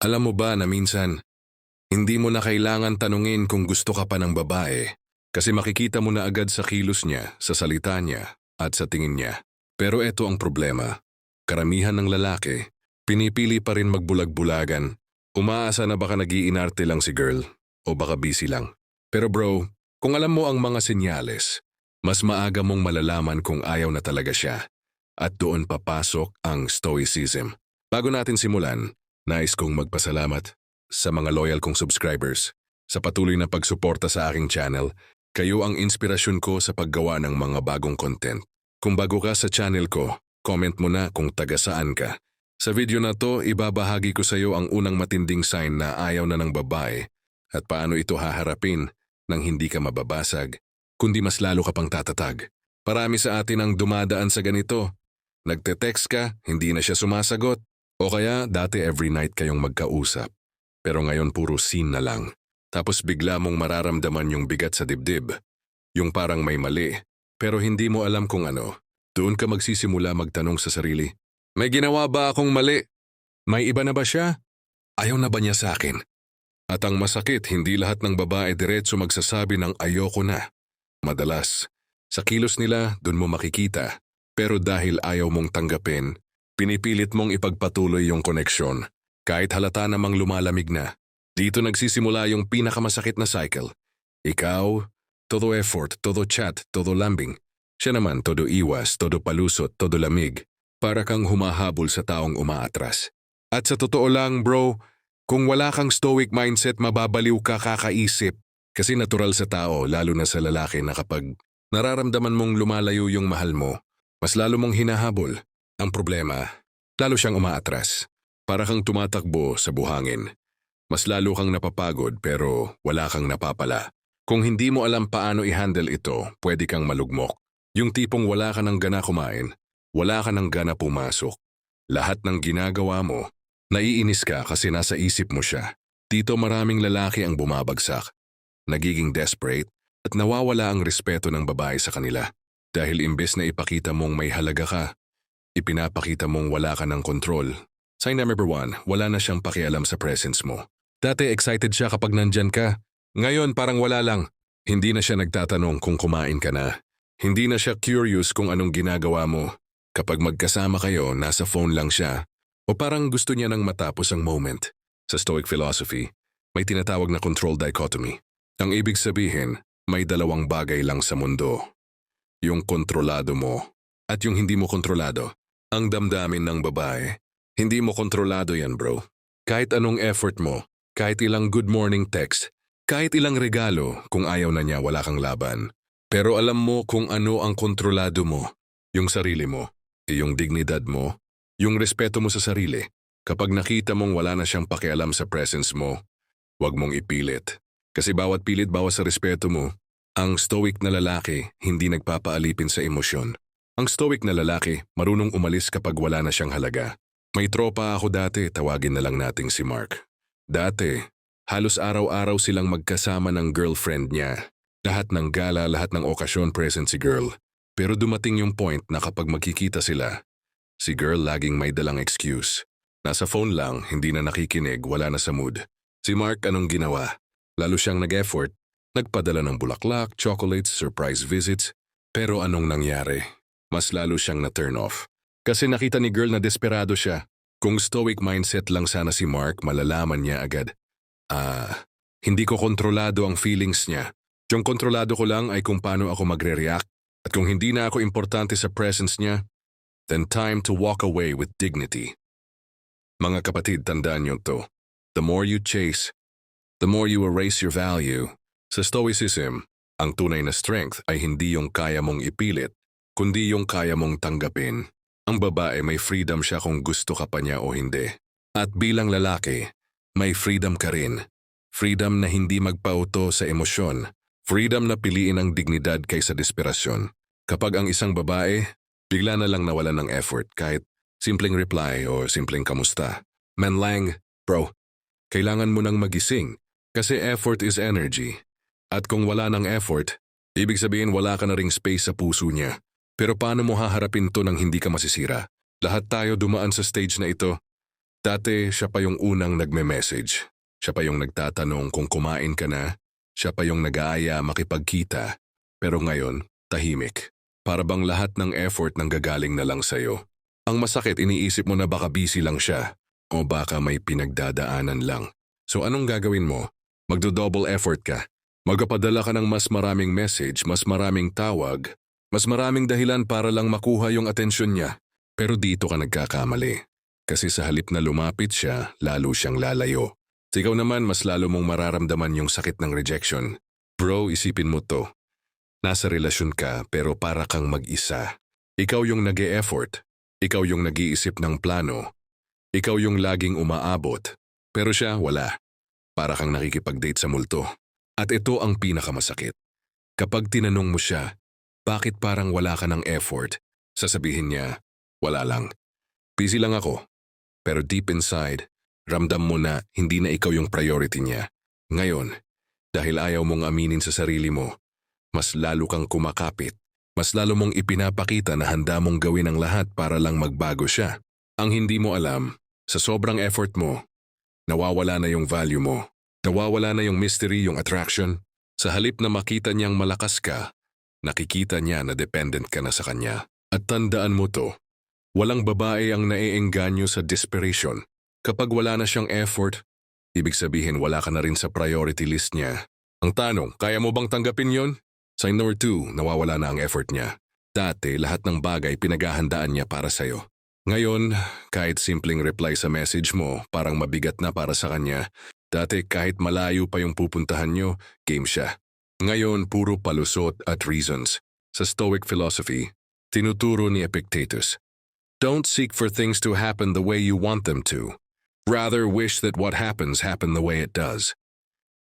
Alam mo ba na minsan, hindi mo na kailangan tanungin kung gusto ka pa ng babae kasi makikita mo na agad sa kilos niya, sa salita niya, at sa tingin niya. Pero eto ang problema. Karamihan ng lalaki, pinipili pa rin magbulag-bulagan. Umaasa na baka nag-iinarte lang si girl o baka busy lang. Pero bro, kung alam mo ang mga senyales, mas maaga mong malalaman kung ayaw na talaga siya. At doon papasok ang stoicism. Bago natin simulan, nais kong magpasalamat sa mga loyal kong subscribers sa patuloy na pagsuporta sa aking channel. Kayo ang inspirasyon ko sa paggawa ng mga bagong content. Kung bago ka sa channel ko, comment mo na kung taga saan ka. Sa video na to, ibabahagi ko sa iyo ang unang matinding sign na ayaw na ng babae at paano ito haharapin nang hindi ka mababasag, kundi mas lalo ka pang tatatag. Parami sa atin ang dumadaan sa ganito. Nagte-text ka, hindi na siya sumasagot. O kaya dati every night kayong magkausap. Pero ngayon puro scene na lang. Tapos bigla mong mararamdaman yung bigat sa dibdib. Yung parang may mali, pero hindi mo alam kung ano. Doon ka magsisimula magtanong sa sarili. May ginawa ba akong mali? May iba na ba siya? Ayaw na ba niya sa akin? At ang masakit, hindi lahat ng babae diretso magsasabi ng ayoko na. Madalas, sa kilos nila doon mo makikita. Pero dahil ayaw mong tanggapin, pinipilit mong ipagpatuloy yung koneksyon. Kahit halata namang lumalamig na. Dito nagsisimula yung pinakamasakit na cycle. Ikaw, todo effort, todo chat, todo lambing. Siya naman, todo iwas, todo palusot, todo lamig. Para kang humahabol sa taong umaatras. At sa totoo lang, bro, kung wala kang stoic mindset, mababaliw ka kakaisip. Kasi natural sa tao, lalo na sa lalaki na kapag nararamdaman mong lumalayo yung mahal mo, mas lalo mong hinahabol. Ang problema, lalo siyang umaatras. Para kang tumatakbo sa buhangin. Mas lalo kang napapagod pero wala kang napapala. Kung hindi mo alam paano i-handle ito, pwede kang malugmok. Yung tipong wala ka ng gana kumain, wala ka ng gana pumasok. Lahat ng ginagawa mo, naiinis ka kasi nasa isip mo siya. Dito maraming lalaki ang bumabagsak, nagiging desperate at nawawala ang respeto ng babae sa kanila. Dahil imbes na ipakita mong may halaga ka, ipinapakita mong wala ka ng kontrol. Sign number 1, wala na siyang pakialam sa presence mo. Dati excited siya kapag nandyan ka. Ngayon parang wala lang. Hindi na siya nagtatanong kung kumain ka na. Hindi na siya curious kung anong ginagawa mo. Kapag magkasama kayo, nasa phone lang siya. O parang gusto niya nang matapos ang moment. Sa Stoic philosophy, may tinatawag na control dichotomy. Ang ibig sabihin, may dalawang bagay lang sa mundo. Yung kontrolado mo at yung hindi mo kontrolado. Ang damdamin ng babae. Hindi mo kontrolado yan, bro. Kahit anong effort mo, kahit ilang good morning text, kahit ilang regalo, kung ayaw na niya wala kang laban. Pero alam mo kung ano ang kontrolado mo. Yung sarili mo, yung dignidad mo, yung respeto mo sa sarili. Kapag nakita mong wala na siyang pakialam sa presence mo, huwag mong ipilit. Kasi bawat pilit bawas sa respeto mo. Ang stoic na lalaki hindi nagpapaalipin sa emosyon. Ang stoic na lalaki marunong umalis kapag wala na siyang halaga. May tropa ako dati, tawagin na lang nating si Mark. Dati, halos araw-araw silang magkasama ng girlfriend niya. Lahat ng gala, lahat ng okasyon present si girl. Pero dumating yung point na kapag magkikita sila, si girl laging may dalang excuse. Nasa phone lang, hindi na nakikinig, wala na sa mood. Si Mark anong ginawa? Lalo siyang nag-effort. Nagpadala ng bulaklak, chocolates, surprise visits. Pero anong nangyari? Mas lalo siyang na-turn off. Kasi nakita ni girl na desperado siya. Kung stoic mindset lang sana si Mark, malalaman niya agad. Hindi ko kontrolado ang feelings niya. Yung kontrolado ko lang ay kung paano ako magre-react. At kung hindi na ako importante sa presence niya, then time to walk away with dignity. Mga kapatid, tandaan niyo to. The more you chase, the more you erase your value. Sa stoicism, ang tunay na strength ay hindi yung kaya mong ipilit, kundi yung kaya mong tanggapin. Ang babae may freedom siya kung gusto ka pa niya o hindi. At bilang lalaki, may freedom ka rin. Freedom na hindi magpauto sa emosyon. Freedom na piliin ang dignidad kaysa desperasyon. Kapag ang isang babae, bigla na lang nawalan ng effort kahit simpleng reply o simpleng kamusta. Manlang, bro, kailangan mo nang magising kasi effort is energy. At kung wala ng effort, ibig sabihin wala ka na ring space sa puso niya. Pero paano mo haharapin to nang hindi ka masisira? Lahat tayo dumaan sa stage na ito. Dati siya pa yung unang nagme-message. Siya pa yung nagtatanong kung kumain ka na. Siya pa yung nag-aaya makipagkita. Pero ngayon, tahimik. Para bang lahat ng effort nanggagaling na lang sa'yo. Ang masakit, iniisip mo na baka busy lang siya. O baka may pinagdadaanan lang. So anong gagawin mo? Magdo-double effort ka. Magpapadala ka ng mas maraming message, mas maraming tawag, mas maraming dahilan para lang makuha yung atensyon niya. Pero dito ka nagkakamali. Kasi sa halip na lumapit siya, lalo siyang lalayo. Ikaw naman, mas lalo mong mararamdaman yung sakit ng rejection. Bro, isipin mo to. Nasa relasyon ka pero para kang mag-isa. Ikaw yung nag-e-effort. Ikaw yung nag-iisip ng plano. Ikaw yung laging umaabot. Pero siya, wala. Para kang nakikipag-date sa multo. At ito ang pinakamasakit. Kapag tinanong mo siya, bakit parang wala ka ng effort? Sasabihin niya, wala lang. Busy lang ako. Pero deep inside, ramdam mo na hindi na ikaw yung priority niya. Ngayon, dahil ayaw mong aminin sa sarili mo, mas lalo kang kumakapit. Mas lalo mong ipinapakita na handa mong gawin ang lahat para lang magbago siya. Ang hindi mo alam, sa sobrang effort mo, nawawala na yung value mo. Nawawala na yung mystery, yung attraction. Sa halip na makita niyang malakas ka, nakikita niya na dependent ka na sa kanya. At tandaan mo to, walang babae ang naiengganyo sa desperation. Kapag wala na siyang effort, ibig sabihin wala ka na rin sa priority list niya. Ang tanong, kaya mo bang tanggapin yon? Sign number 2, nawawala na ang effort niya. Dati, lahat ng bagay pinaghahandaan niya para sa'yo. Ngayon, kahit simpleng reply sa message mo, parang mabigat na para sa kanya. Dati, kahit malayo pa yung pupuntahan niyo, game siya. Ngayon, puro palusot at reasons. Sa Stoic philosophy, tinuturo ni Epictetus, don't seek for things to happen the way you want them to. Rather, wish that what happens happen the way it does.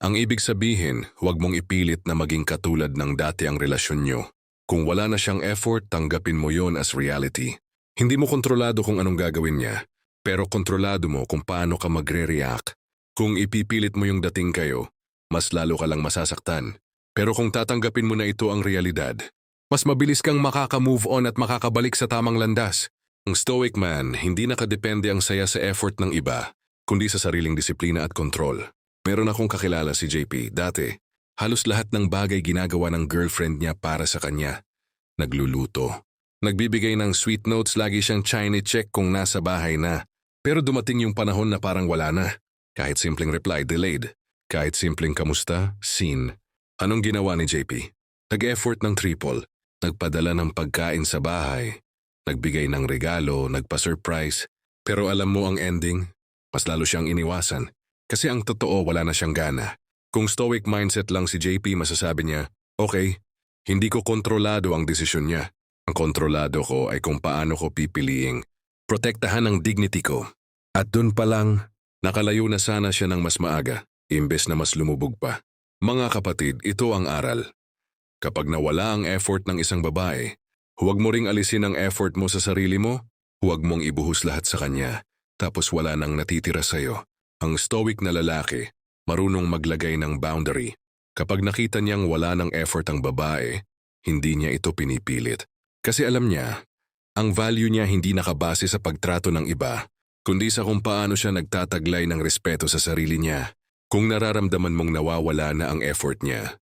Ang ibig sabihin, huwag mong ipilit na maging katulad ng dati ang relasyon nyo. Kung wala na siyang effort, tanggapin mo yon as reality. Hindi mo kontrolado kung anong gagawin niya, pero kontrolado mo kung paano ka magre-react. Kung ipipilit mo yung dating kayo, mas lalo ka lang masasaktan. Pero kung tatanggapin mo na ito ang realidad, mas mabilis kang makaka-move on at makakabalik sa tamang landas. Ang Stoic man, hindi nakadepende ang saya sa effort ng iba, kundi sa sariling disiplina at kontrol. Meron akong kakilala si JP dati. Halos lahat ng bagay ginagawa ng girlfriend niya para sa kanya. Nagluluto. Nagbibigay ng sweet notes, lagi siyang chine-check kung nasa bahay na. Pero dumating yung panahon na parang wala na. Kahit simpleng reply, delayed. Kahit simpleng kamusta, seen. Anong ginawa ni JP? Nag-effort ng triple. Nagpadala ng pagkain sa bahay. Nagbigay ng regalo, nagpa-surprise. Pero alam mo ang ending? Mas lalo siyang iniwasan. Kasi ang totoo, wala na siyang gana. Kung stoic mindset lang si JP, masasabi niya, okay, hindi ko kontrolado ang desisyon niya. Ang kontrolado ko ay kung paano ko pipiliing. Protektahan ang dignity ko. At dun pa lang, nakalayo na sana siya ng mas maaga, imbes na mas lumubog pa. Mga kapatid, ito ang aral. Kapag nawala ang effort ng isang babae, huwag mo ring alisin ang effort mo sa sarili mo, huwag mong ibuhos lahat sa kanya, tapos wala nang natitira sa'yo. Ang stoic na lalaki, marunong maglagay ng boundary. Kapag nakita niyang wala ng effort ang babae, hindi niya ito pinipilit. Kasi alam niya, ang value niya hindi nakabase sa pagtrato ng iba, kundi sa kung paano siya nagtataglay ng respeto sa sarili niya. Kung nararamdaman mong nawawala na ang effort niya,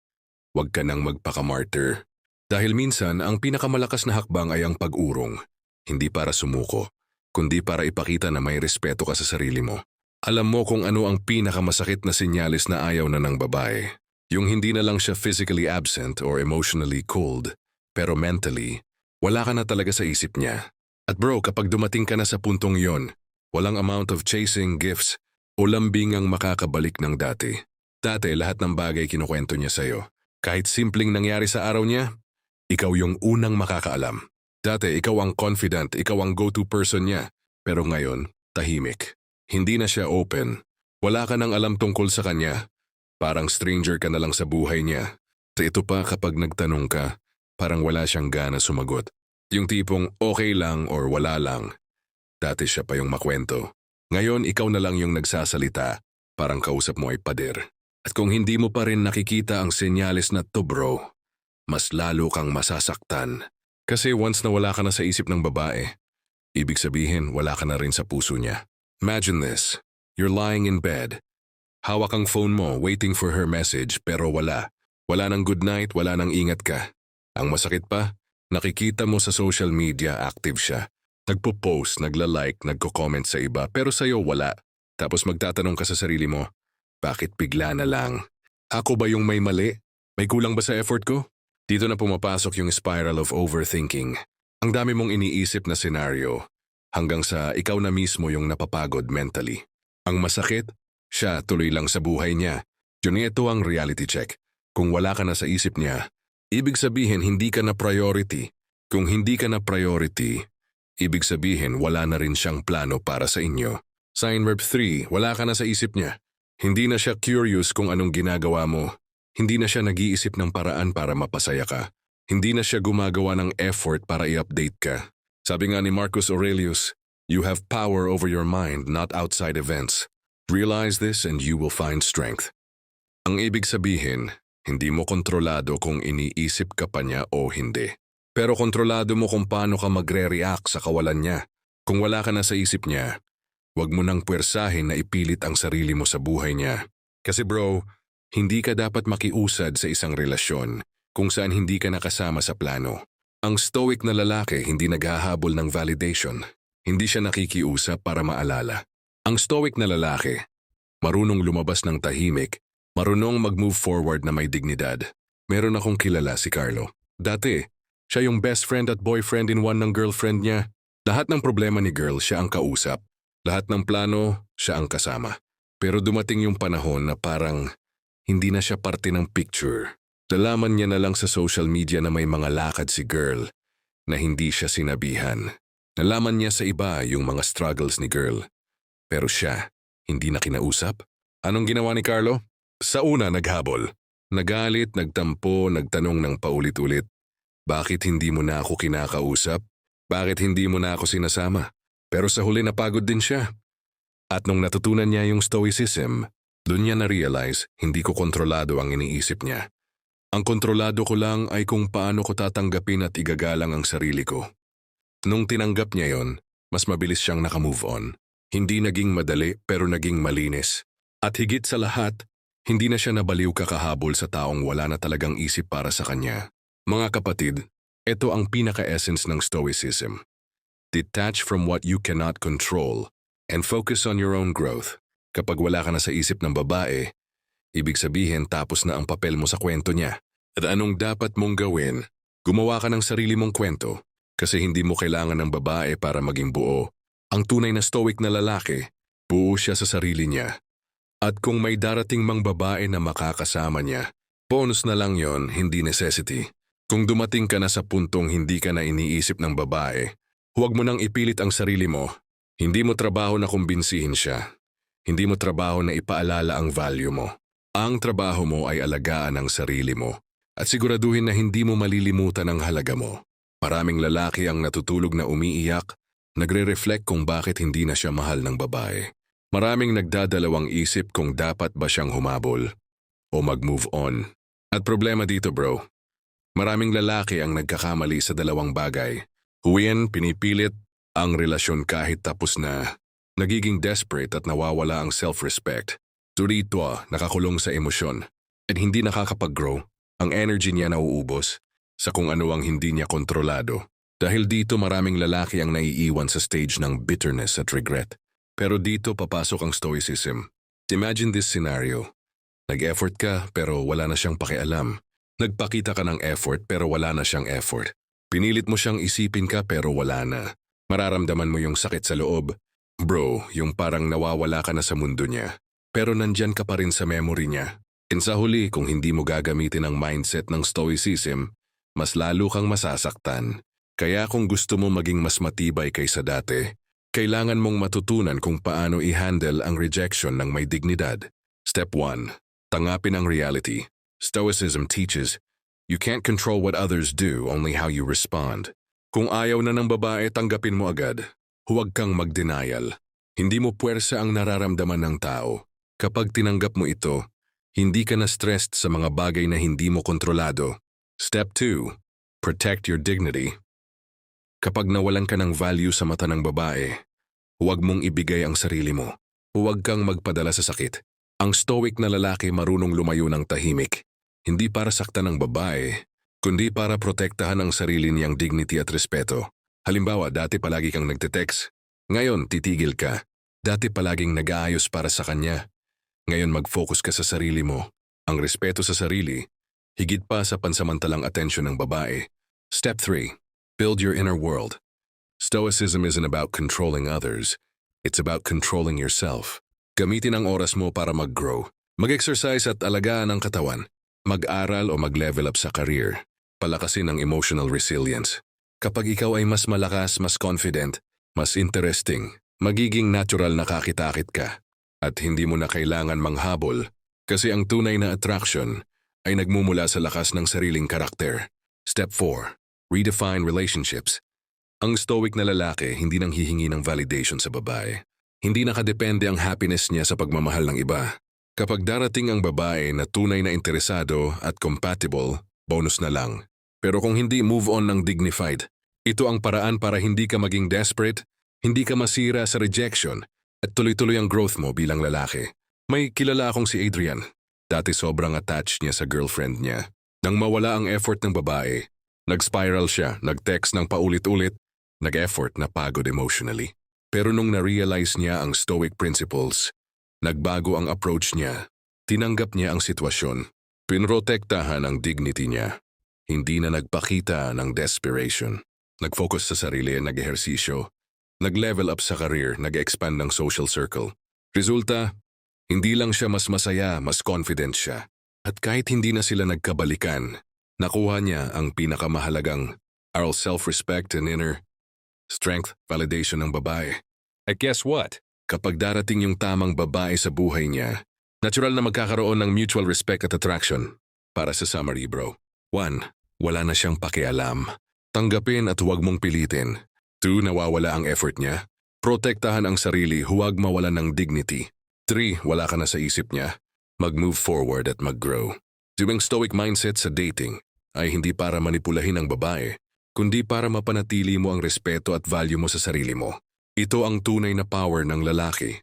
huwag ka nang magpaka-martyr. Dahil minsan, ang pinakamalakas na hakbang ay ang pag-urong. Hindi para sumuko, kundi para ipakita na may respeto ka sa sarili mo. Alam mo kung ano ang pinakamasakit na sinyalis na ayaw na ng babae. Yung hindi na lang siya physically absent or emotionally cold, pero mentally, wala ka na talaga sa isip niya. At bro, kapag dumating ka na sa puntong yon, walang amount of chasing, gifts, o lambing ang makakabalik ng dati. Dati, lahat ng bagay kinukwento niya sa'yo. Kahit simpleng nangyari sa araw niya, ikaw yung unang makakaalam. Dati, ikaw ang confident, ikaw ang go-to person niya. Pero ngayon, tahimik. Hindi na siya open. Wala ka nang alam tungkol sa kanya. Parang stranger ka na lang sa buhay niya. At ito pa kapag nagtanong ka, parang wala siyang gana sumagot. Yung tipong okay lang or wala lang. Dati siya pa yung makwento. Ngayon ikaw na lang yung nagsasalita, parang kausap mo ay pader. At kung hindi mo pa rin nakikita ang senyales na to bro, mas lalo kang masasaktan. Kasi once na wala ka na sa isip ng babae, ibig sabihin wala ka na rin sa puso niya. Imagine this. You're lying in bed. Hawak ang phone mo, waiting for her message, pero wala. Wala nang good night, wala nang ingat ka. Ang masakit pa, nakikita mo sa social media active siya. Nagpo-post, nagla-like, nagko-comment sa iba, pero sa'yo wala. Tapos magtatanong ka sa sarili mo, bakit bigla na lang? Ako ba yung may mali? May kulang ba sa effort ko? Dito na pumapasok yung spiral of overthinking. Ang dami mong iniisip na senaryo, hanggang sa ikaw na mismo yung napapagod mentally. Ang masakit, siya tuloy lang sa buhay niya. Yun ito ang reality check. Kung wala ka na sa isip niya, ibig sabihin hindi ka na priority. Kung hindi ka na priority, ibig sabihin wala na rin siyang plano para sa inyo. Sign verb 3, wala ka na sa isip niya. Hindi na siya curious kung anong ginagawa mo. Hindi na siya nag-iisip ng paraan para mapasaya ka. Hindi na siya gumagawa ng effort para i-update ka. Sabi nga ni Marcus Aurelius, you have power over your mind, not outside events. Realize this and you will find strength. Ang ibig sabihin, hindi mo kontrolado kung iniisip ka pa niya o hindi. Pero kontrolado mo kung paano ka magre-react sa kawalan niya. Kung wala ka na sa isip niya, huwag mo nang puwersahin na ipilit ang sarili mo sa buhay niya. Kasi bro, hindi ka dapat makiusad sa isang relasyon kung saan hindi ka nakasama sa plano. Ang stoic na lalaki hindi naghahabol ng validation. Hindi siya nakikiusap para maalala. Ang stoic na lalaki, marunong lumabas ng tahimik, marunong mag-move forward na may dignidad. Meron akong kilala si Carlo. Dati, siya yung best friend at boyfriend in one ng girlfriend niya. Lahat ng problema ni girl siya ang kausap. Lahat ng plano, siya ang kasama. Pero dumating yung panahon na parang hindi na siya parte ng picture. Nalaman niya na lang sa social media na may mga lakad si girl na hindi siya sinabihan. Nalaman niya sa iba yung mga struggles ni girl. Pero siya, hindi na kinausap. Anong ginawa ni Carlo? Sa una, naghabol. Nagalit, nagtampo, nagtanong ng paulit-ulit. Bakit hindi mo na ako kinakausap? Bakit hindi mo na ako sinasama? Pero sa huli napagod din siya. At nung natutunan niya yung stoicism, doon niya na-realize hindi ko kontrolado ang iniisip niya. Ang kontrolado ko lang ay kung paano ko tatanggapin at igagalang ang sarili ko. Nung tinanggap niya yon, mas mabilis siyang nakamove on. Hindi naging madali pero naging malinis. At higit sa lahat, hindi na siya nabaliw kakahabol sa taong wala na talagang isip para sa kanya. Mga kapatid, ito ang pinaka-essence ng stoicism. Detach from what you cannot control and focus on your own growth. Kapag wala ka na sa isip ng babae, ibig sabihin tapos na ang papel mo sa kwento niya. At anong dapat mong gawin? Gumawa ka ng sarili mong kwento kasi hindi mo kailangan ng babae para maging buo. Ang tunay na stoic na lalaki, buo siya sa sarili niya. At kung may darating mang babae na makakasama niya, bonus na lang yon, hindi necessity. Kung dumating ka na sa puntong hindi ka na iniisip ng babae, huwag mo nang ipilit ang sarili mo. Hindi mo trabaho na kumbinsihin siya. Hindi mo trabaho na ipaalala ang value mo. Ang trabaho mo ay alagaan ang sarili mo at siguraduhin na hindi mo malilimutan ang halaga mo. Maraming lalaki ang natutulog na umiiyak, nagre-reflect kung bakit hindi na siya mahal ng babae. Maraming nagdadalawang isip kung dapat ba siyang humabol o mag-move on. At problema dito bro, maraming lalaki ang nagkakamali sa dalawang bagay. Huwian, pinipilit ang relasyon kahit tapos na, nagiging desperate at nawawala ang self-respect. Turito, nakakulong sa emosyon at hindi nakakapag-grow. Ang energy niya nauubos sa kung ano ang hindi niya kontrolado. Dahil dito maraming lalaki ang naiiwan sa stage ng bitterness at regret. Pero dito papasok ang stoicism. Imagine this scenario. Nag-effort ka pero wala na siyang pakialam. Nagpakita ka ng effort pero wala na siyang effort. Pinilit mo siyang isipin ka pero wala na. Mararamdaman mo yung sakit sa loob. Bro, yung parang nawawala ka na sa mundo niya. Pero nandyan ka pa rin sa memory niya. And sa huli, kung hindi mo gagamitin ang mindset ng stoicism, mas lalo kang masasaktan. Kaya kung gusto mo maging mas matibay kaysa dati, kailangan mong matutunan kung paano i-handle ang rejection ng may dignidad. Step 1. Tanggapin ang reality. Stoicism teaches, you can't control what others do, only how you respond. Kung ayaw na ng babae, tanggapin mo agad. Huwag kang mag-denial. Hindi mo puwersa ang nararamdaman ng tao. Kapag tinanggap mo ito, hindi ka na stressed sa mga bagay na hindi mo kontrolado. Step 2. Protect your dignity. Kapag nawalan ka ng value sa mata ng babae, Huwag mong ibigay ang sarili mo. Huwag kang magpadala sa sakit. Ang stoic na lalaki marunong lumayo ng tahimik. Hindi para saktan ng babae, kundi para protektahan ang sarili niyang dignity at respeto. Halimbawa, dati palagi kang nagte-text. Ngayon, titigil ka. Dati palaging nag-aayos para sa kanya. Ngayon, mag-focus ka sa sarili mo. Ang respeto sa sarili, higit pa sa pansamantalang atensyon ng babae. Step 3. Build your inner world. Stoicism isn't about controlling others. It's about controlling yourself. Gamitin ang oras mo para mag-grow. Mag-exercise at alagaan ang katawan. Mag-aral o mag-level up sa career. Palakasin ang emotional resilience. Kapag ikaw ay mas malakas, mas confident, mas interesting, magiging natural na kakitakit ka. At hindi mo na kailangan manghabol kasi ang tunay na attraction ay nagmumula sa lakas ng sariling karakter. Step 4. Redefine relationships. Ang stoic na lalaki hindi nang hihingi ng validation sa babae. Hindi nakadepende ang happiness niya sa pagmamahal ng iba. Kapag darating ang babae na tunay na interesado at compatible, bonus na lang. Pero kung hindi, move on ng dignified. Ito ang paraan para hindi ka maging desperate, hindi ka masira sa rejection, at tuloy-tuloy ang growth mo bilang lalaki. May kilala akong si Adrian. Dati sobrang attached niya sa girlfriend niya. Nang mawala ang effort ng babae, nag-spiral siya, nag-text ng paulit-ulit, nag-effort na pagod emotionally. Pero nung na-realize niya ang stoic principles, nagbago ang approach niya. Tinanggap niya ang sitwasyon. Pinrotektahan ang dignity niya. Hindi na nagpakita ng desperation. Nag-focus sa sarili, nag-ehersisyo, nag-level up sa career, nag-expand ng social circle. Resulta, hindi lang siya mas masaya, mas confident siya. At kahit hindi na sila nagkabalikan, nakuha niya ang pinakamahalagang our self-respect and inner strength validation ng babae. At guess what? Kapag darating yung tamang babae sa buhay niya, natural na magkakaroon ng mutual respect at attraction. Para sa summary, bro. 1. Wala na siyang pakialam. Tanggapin at huwag mong pilitin. 2. Nawawala ang effort niya. Protektahan ang sarili, huwag mawalan ng dignity. 3. Wala ka na sa isip niya. Mag-move forward at mag-grow. Yung stoic mindset sa dating ay hindi para manipulahin ang babae, kundi para mapanatili mo ang respeto at value mo sa sarili mo. Ito ang tunay na power ng lalaki.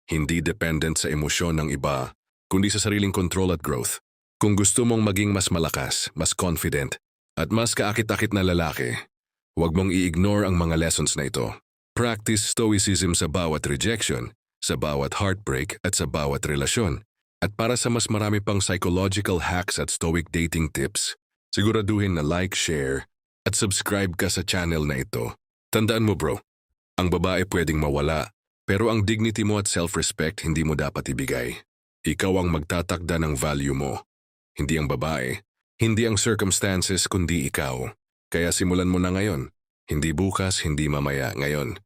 Hindi dependent sa emosyon ng iba, kundi sa sariling control at growth. Kung gusto mong maging mas malakas, mas confident, at mas kaakit-akit na lalaki, huwag mong i-ignore ang mga lessons na ito. Practice stoicism sa bawat rejection, sa bawat heartbreak at sa bawat relasyon. At para sa mas marami pang psychological hacks at stoic dating tips, siguraduhin na like, share, at subscribe ka sa channel na ito. Tandaan mo bro, ang babae pwedeng mawala, pero ang dignity mo at self-respect hindi mo dapat ibigay. Ikaw ang magtatakda ng value mo, hindi ang babae. Hindi ang circumstances kundi ikaw. Kaya simulan mo na ngayon. Hindi bukas, hindi mamaya, ngayon.